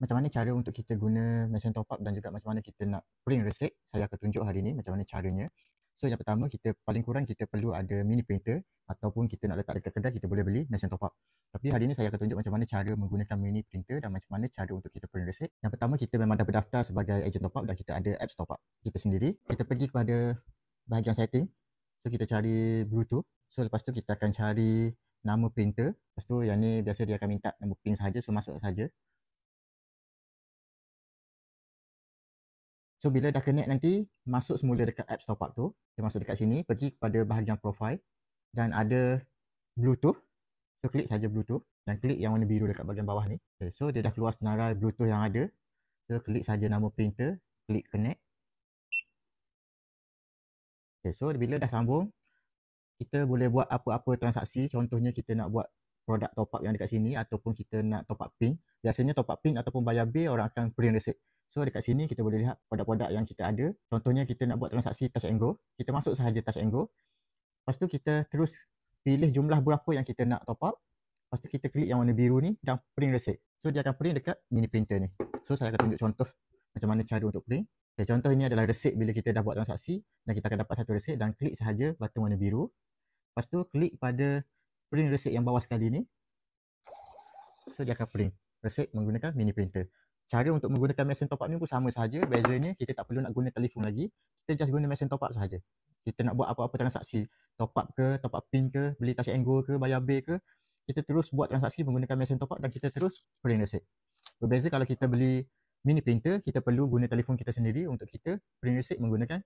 Macam mana cara untuk kita guna mesin top up dan juga macam mana kita nak print resit, saya akan tunjuk hari ini macam mana caranya. So yang pertama, kita paling kurang kita perlu ada mini printer ataupun kita nak letak dekat kedai, kita boleh beli mesin top up. Tapi hari ini saya akan tunjuk macam mana cara menggunakan mini printer dan macam mana cara untuk kita print resit. Yang pertama, kita memang dah berdaftar sebagai ejen top up dan kita ada apps top up kita sendiri. Kita pergi kepada bahagian setting. So kita cari Bluetooth. So lepas tu kita akan cari nama printer. Lepas tu yang ni biasa dia akan minta nombor PIN saja, so masuk saja. So bila dah connect nanti, masuk semula dekat apps top up tu. Dia masuk dekat sini, pergi kepada bahagian profile dan ada Bluetooth. So klik saja Bluetooth dan klik yang warna biru dekat bahagian bawah ni. Okay, so dia dah keluar senarai Bluetooth yang ada. So klik saja nama printer, klik connect. Okay, so bila dah sambung, kita boleh buat apa-apa transaksi. Contohnya kita nak buat produk top up yang dekat sini ataupun kita nak top up PIN. Biasanya top up PIN ataupun bayar bil orang akan print receipt. So dekat sini kita boleh lihat produk-produk yang kita ada. Contohnya kita nak buat transaksi touch and go. Kita masuk sahaja touch and go. Lepas tu kita terus pilih jumlah berapa yang kita nak top up. Lepas tu kita klik yang warna biru ni dan print receipt. So dia akan print dekat mini printer ni. So saya akan tunjuk contoh macam mana cara untuk print. Okay, contoh ini adalah receipt bila kita dah buat transaksi dan kita akan dapat satu receipt dan klik sahaja button warna biru. Lepas tu klik pada print receipt yang bawah sekali ni. So dia akan print receipt menggunakan mini printer. Cara untuk menggunakan mesin top up ni pun sama sahaja. Bezanya kita tak perlu nak guna telefon lagi. Kita just guna mesin top up sahaja. Kita nak buat apa-apa transaksi, top up ke, top up PIN ke, beli touch and go ke, bayar bil ke, kita terus buat transaksi menggunakan mesin top up dan kita terus print receipt. Berbeza kalau kita beli mini printer, kita perlu guna telefon kita sendiri untuk kita print receipt menggunakan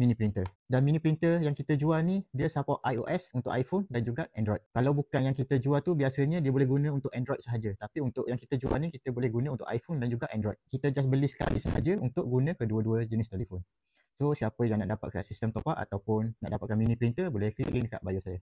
mini printer. Dan mini printer yang kita jual ni, dia support iOS untuk iPhone dan juga Android. Kalau bukan yang kita jual tu, biasanya dia boleh guna untuk Android sahaja. Tapi untuk yang kita jual ni, kita boleh guna untuk iPhone dan juga Android. Kita just beli sekali sahaja untuk guna kedua-dua jenis telefon. So siapa yang nak dapatkan sistem top up ataupun nak dapatkan mini printer, boleh klik link dekat bio saya.